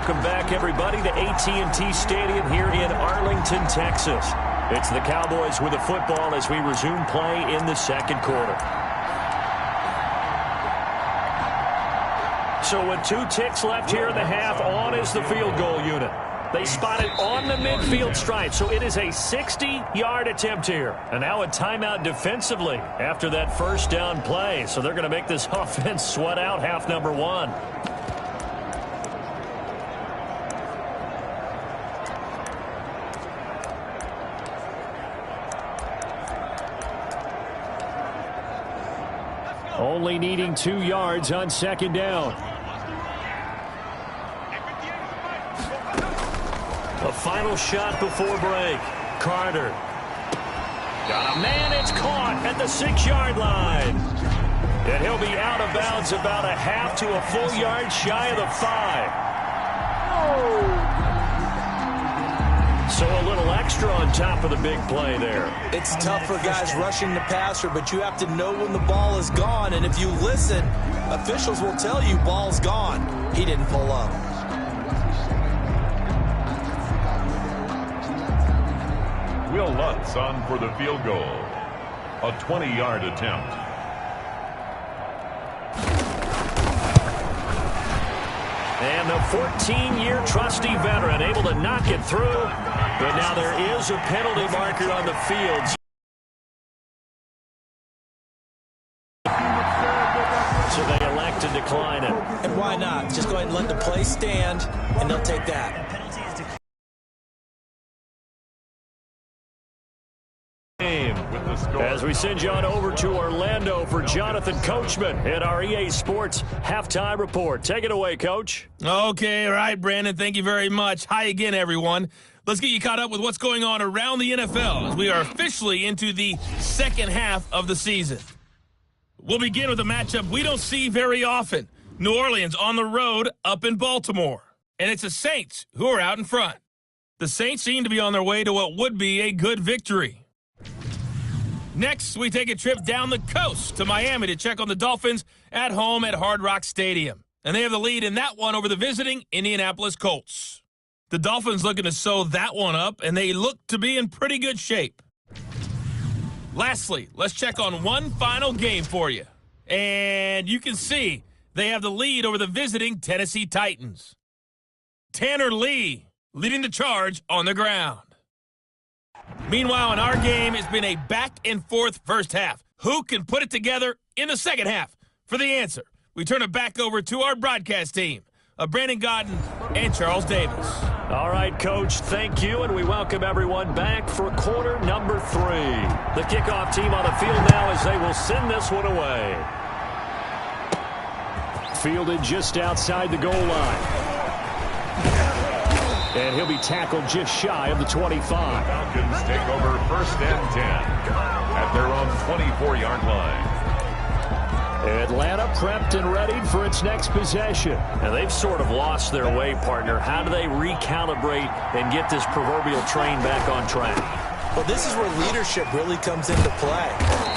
Welcome back, everybody, to AT&T Stadium here in Arlington, Texas. It's the Cowboys with the football as we resume play in the second quarter. So with 2 ticks left here in the half, on is the field goal unit. They spot it on the midfield stripe, so it is a 60-yard attempt here. And now a timeout defensively after that first down play. So they're going to make this offense sweat out half number 1. Only needing 2 yards on second down. The final shot before break. Carter. Got a man, it's caught at the 6-yard line. And he'll be out of bounds about a half to a full yard shy of the 5. So a little extra on top of the big play there. It's tough for guys rushing the passer, but you have to know when the ball is gone. And if you listen, officials will tell you ball's gone. He didn't pull up. Will Lutz on for the field goal. A 20-yard attempt. And the 14-year trusty veteran able to knock it through. But now there is a penalty marker on the field. So they elect to decline it. And why not? Just go ahead and let the play stand, and they'll take that. As we send you on over to Orlando for Jonathan Coachman at our EA Sports Halftime Report. Take it away, Coach. Okay, all right, Brandon. Thank you very much. Hi again, everyone. Let's get you caught up with what's going on around the NFL as we are officially into the second half of the season. We'll begin with a matchup we don't see very often. New Orleans on the road up in Baltimore. And it's the Saints who are out in front. The Saints seem to be on their way to what would be a good victory. Next, we take a trip down the coast to Miami to check on the Dolphins at home at Hard Rock Stadium. And they have the lead in that one over the visiting Indianapolis Colts. The Dolphins looking to sew that one up, and they look to be in pretty good shape. Lastly, let's check on one final game for you. And you can see they have the lead over the visiting Tennessee Titans. Tanner Lee leading the charge on the ground. Meanwhile, in our game, it's been a back-and-forth first half. Who can put it together in the second half? For the answer, we turn it back over to our broadcast team of Brandon Godden and Charles Davis. All right, Coach, thank you, and we welcome everyone back for quarter number 3. The kickoff team on the field now as they will send this one away. Fielded just outside the goal line. And he'll be tackled just shy of the 25. Falcons take over 1st and 10 at their own 24-yard line. Atlanta prepped and ready for its next possession. And they've sort of lost their way, partner. How do they recalibrate and get this proverbial train back on track? Well, this is where leadership really comes into play.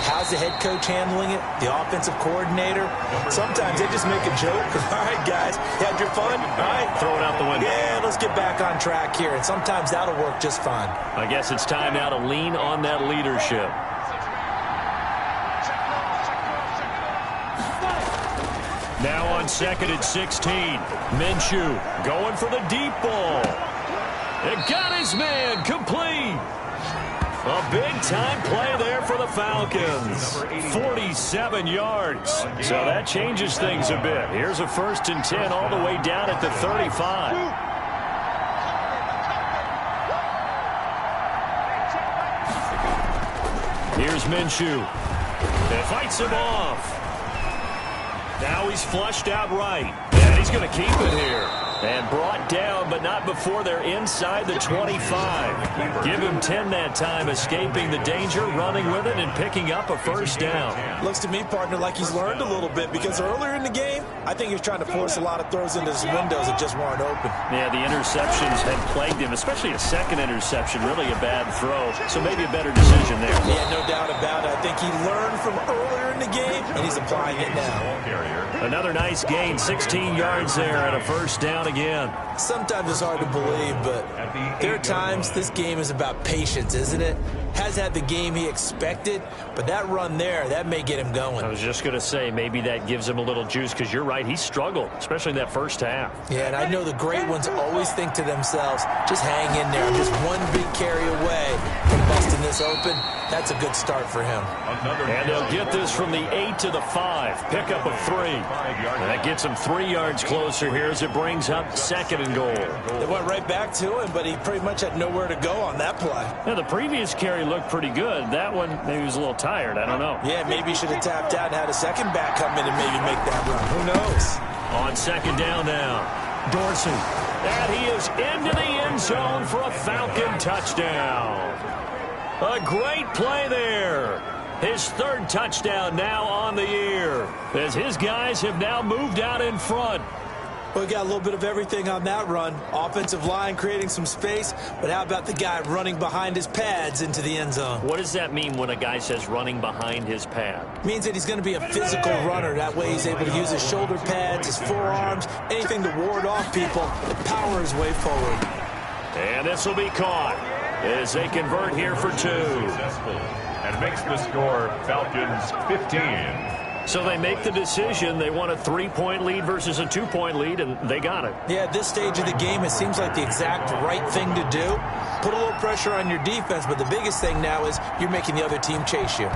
How's the head coach handling it? The offensive coordinator? Sometimes they just make a joke. All right, guys, you had your fun? All right. Throw it out the window. Yeah, let's get back on track here. And sometimes that'll work just fine. I guess it's time now to lean on that leadership. Now on 2nd and 16. Minshew going for the deep ball. It got his man complete. A big-time play there for the Falcons. 47 yards. So that changes things a bit. Here's a 1st and 10 all the way down at the 35. Here's Minshew. And fights him off. Now he's flushed out right. And he's going to keep it here. And brought down, but not before they're inside the 25. Give him 10 that time, escaping the danger, running with it, and picking up a 1st down. Looks to me, partner, like he's learned a little bit, because earlier in the game, I think he was trying to force a lot of throws into his windows that just weren't open. Yeah, the interceptions had plagued him, especially a second interception, really a bad throw. So maybe a better decision there. Yeah, no doubt about it. I think he learned from earlier in the game, and he's applying it now. Another nice gain, 16 yards there, and a 1st down again. Sometimes it's hard to believe, but there are times this game is about patience, isn't it? Has had the game he expected, but that run there, that may get him going. I was just going to say, maybe that gives him a little juice, because you're right, he struggled, especially in that first half. Yeah, and I know the great ones always think to themselves, just hang in there. I'm just one big carry away from busting this open. That's a good start for him. And they'll get this from the 8 to the 5. Pickup of 3. And that gets him 3 yards closer here as it brings up 2nd and goal. They went right back to him, but he pretty much had nowhere to go on that play. Now, the previous carry looked pretty good. That one, maybe he was a little tired. I don't know. Yeah, maybe he should have tapped out and had a second back come in and maybe make that run. Who knows? On 2nd down now, Dorsey. And he is into the end zone for a Falcon touchdown. A great play there. His 3rd touchdown now on the year, as his guys have now moved out in front. Well, we got a little bit of everything on that run. Offensive line creating some space, but how about the guy running behind his pads into the end zone? What does that mean when a guy says running behind his pad? Means that he's going to be a physical runner. That way he's able to use his shoulder pads, his forearms, anything to ward off people, power his way forward. And this will be caught as they convert here for 2. Successful, and makes the score Falcons 15. So they make the decision. They want a 3-point lead versus a 2-point lead, and they got it. Yeah, at this stage of the game, it seems like the exact right thing to do. Put a little pressure on your defense, but the biggest thing now is you're making the other team chase you.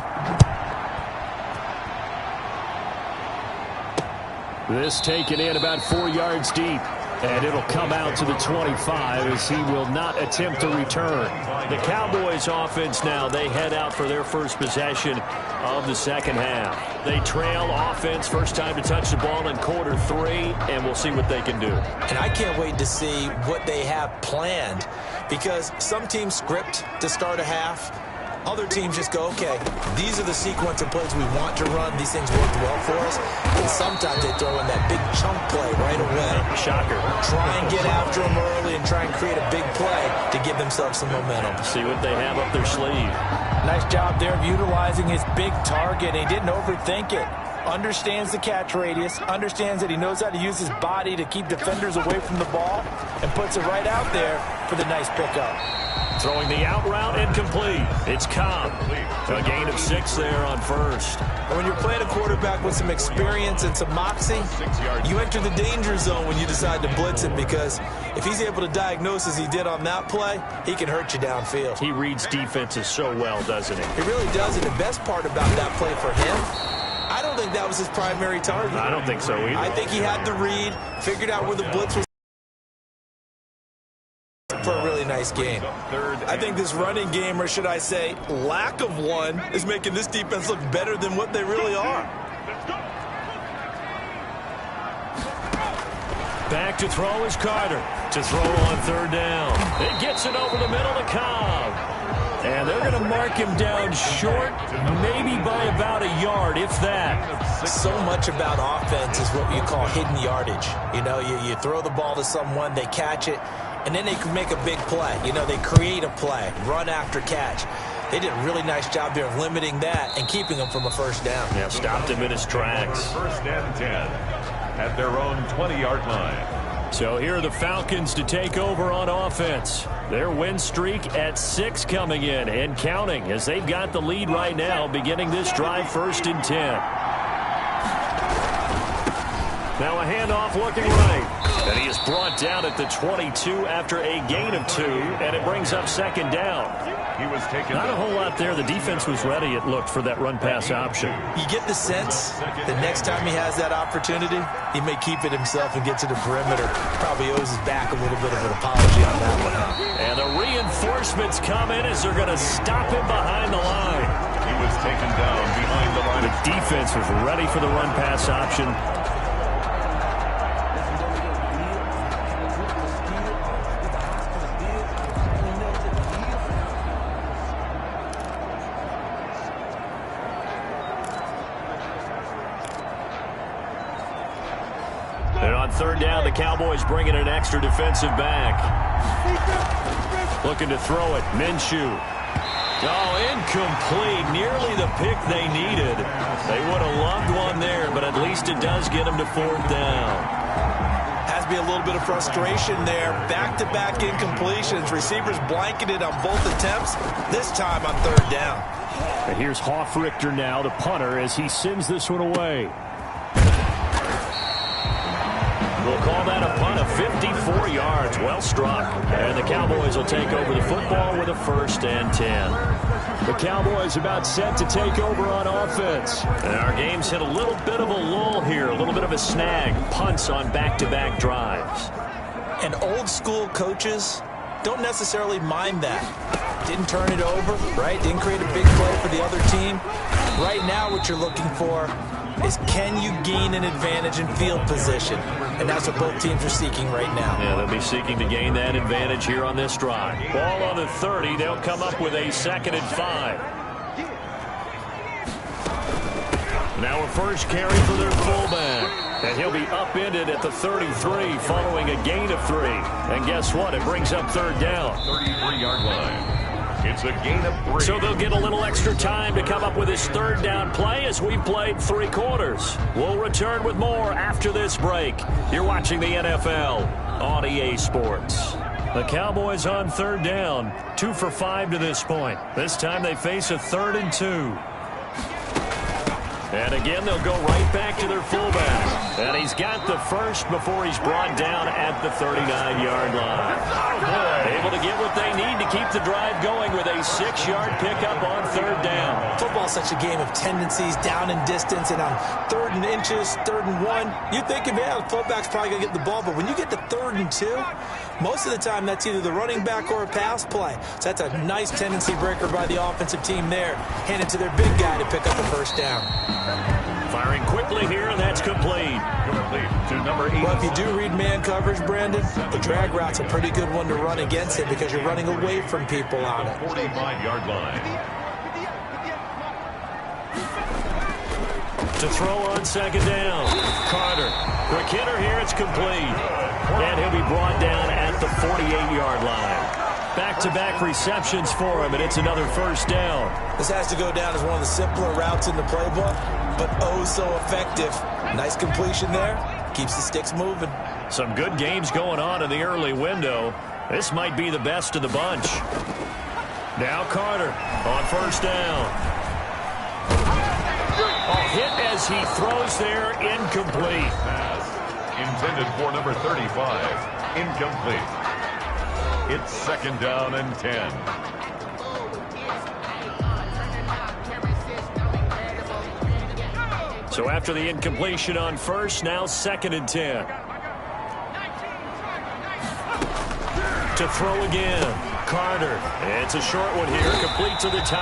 This taken in about 4 yards deep. And it'll come out to the 25 as he will not attempt to return. The Cowboys offense now, they head out for their first possession of the second half. They trail offense, first time to touch the ball in quarter 3, and we'll see what they can do. And I can't wait to see what they have planned, because some teams script to start a half. Other teams just go, okay, these are the sequence of plays we want to run. These things worked well for us. And sometimes they throw in that big chunk play right away. Shocker. Try and get after them early and try and create a big play to give themselves some momentum. See what they have up their sleeve. Nice job there of utilizing his big target. He didn't overthink it. Understands the catch radius, understands that he knows how to use his body to keep defenders away from the ball, and puts it right out there for the nice pickup. Throwing the out route incomplete. It's Cobb. A gain of 6 there on first. And when you're playing a quarterback with some experience and some moxie, you enter the danger zone when you decide to blitz him, because if he's able to diagnose as he did on that play, he can hurt you downfield. He reads defenses so well, doesn't he? He really does, and the best part about that play for him, I don't think that was his primary target. I don't think so either. I think he had the read, figured out where the blitz was for a really nice game. I think this running game, or should I say lack of one, is making this defense look better than what they really are. Back to throw is Carter. To throw on 3rd down. It gets it over the middle to Cobb. And they're going to mark him down short, maybe by about a yard, if that. So much about offense is what you call hidden yardage. You know, you throw the ball to someone, they catch it, and then they can make a big play. You know, they create a play, run after catch. They did a really nice job there of limiting that and keeping him from a first down. Yeah, stopped him in his tracks. 1st and 10 at their own 20-yard line. So here are the Falcons to take over on offense. Their win streak at 6 coming in and counting, as they've got the lead right now, beginning this drive 1st and 10. Now a handoff looking right. And he is brought down at the 22 after a gain of 2, and it brings up 2nd down. He was taken Not a whole lot there. The defense was ready, it looked, for that run-pass option. You get the sense that next time he has that opportunity, he may keep it himself and get to the perimeter. Probably owes his back a little bit of an apology on that one. And the reinforcements come in as they're going to stop him behind the line. He was taken down behind the line. The defense was ready for the run-pass option. And on 3rd down, the Cowboys bring in an extra defensive back. Looking to throw it. Minshew. Oh, incomplete. Nearly the pick they needed. They would have loved one there, but at least it does get them to 4th down. Has to be a little bit of frustration there. Back-to-back incompletions. Receivers blanketed on both attempts, this time on third down. And here's Hoffrichter now, the punter, as he sends this one away. We'll call that a punt of 54 yards. Well struck. And the Cowboys will take over the football with a 1st and 10. The Cowboys about set to take over on offense. And our game's hit a little bit of a lull here, a little bit of a snag. Punts on back-to-back drives. And old-school coaches don't necessarily mind that. Didn't turn it over, right? Didn't create a big play for the other team. Right now what you're looking for is, can you gain an advantage in field position? And that's what both teams are seeking right now. Yeah, they'll be seeking to gain that advantage here on this drive. Ball on the 30. They'll come up with a 2nd and 5. Now a first carry for their fullback. And he'll be upended at the 33 following a gain of 3. And guess what? It brings up 3rd down. 33-yard line. It's a gain of 3. So they'll get a little extra time to come up with his 3rd down play as we've played 3 quarters. We'll return with more after this break. You're watching the NFL on EA Sports. The Cowboys on 3rd down, 2 for 5 to this point. This time they face a 3rd and 2. And again, they'll go right back to their fullback. And he's got the first before he's brought down at the 39-yard line. Able to get what they need to keep the drive going with a 6-yard pickup on 3rd down. Football's such a game of tendencies, down and distance, and on 3rd and inches, 3rd and 1. You think, yeah, the fullback's probably going to get the ball, but when you get to 3rd and 2, most of the time that's either the running back or a pass play. So that's a nice tendency breaker by the offensive team there. Hand it to their big guy to pick up the 1st down. Firing quickly here, and that's complete. Complete to number 8. Well, if you do read man coverage, Brandon, the drag route's a pretty good one to run against it because you're running away from people on it. 45-yard line. To throw on 2nd down. Carter. Quick hitter here, it's complete. And he'll be brought down at the 48-yard line. Back-to-back receptions for him, and it's another 1st down. This has to go down as one of the simpler routes in the playbook, but oh so effective. Nice completion there. Keeps the sticks moving. Some good games going on in the early window. This might be the best of the bunch. Now Carter on 1st down. A hit as he throws there, incomplete. Pass intended for number 35. Incomplete. It's 2nd down and 10. So after the incompletion on 1st, now 2nd and 10. To throw again. Carter. It's a short one here, complete to the top.